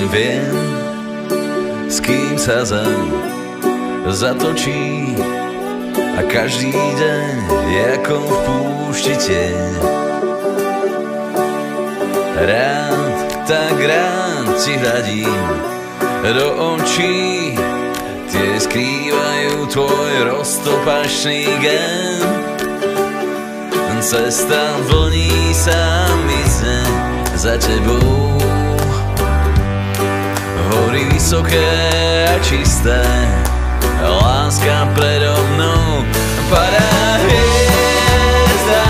Viem, s kým sa zem zatočí a každý deň je ako v púšti tieň. Rád, tak rád ti hľadím do očí, tie skrývajú tvoj roztopačný gen. Cesta vlní sa mizne za tebou, hory vysoké a čisté, láska predo mnou. Padá hviezda,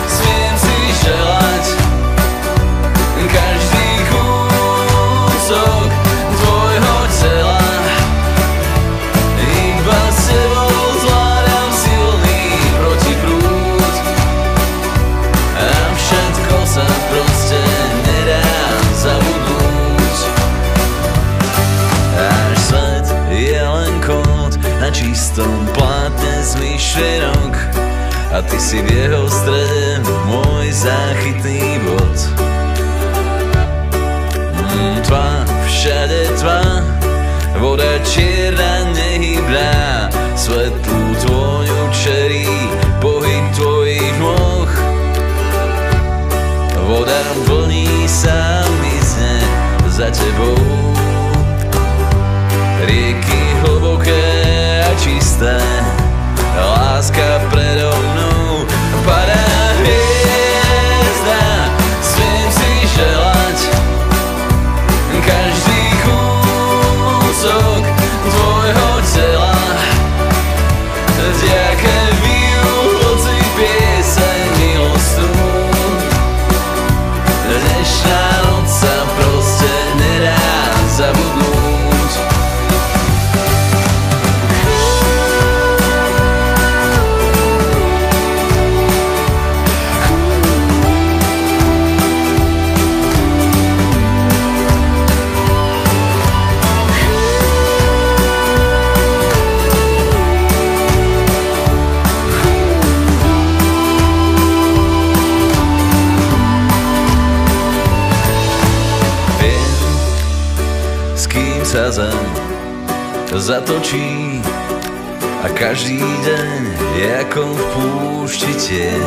smiem si želať každý kúsok tvojho tela. Iba s tebou zvládam silný protiprúd a všetko sa proste nedá zabudnúť. Náš svet je len kód na čistom plátne z myšlienok a ty si v jeho strede môj záchytný bod. Tma, všade tma, voda čierna nehybná, svetlú tvôňu čerí pohyb tvojich nôh. Voda vlní sa mizne za tebou, rieky hlboké a čisté, láska predo mnou. Padá hviezda, smiem si želať každý kúsok tvojho tela. Vďaka bijú hoci pieseň milostnú, dnešná noc sa proste nedá zabudnúť. S kým sa zem zatočí a každý deň je ako v púšti tieň.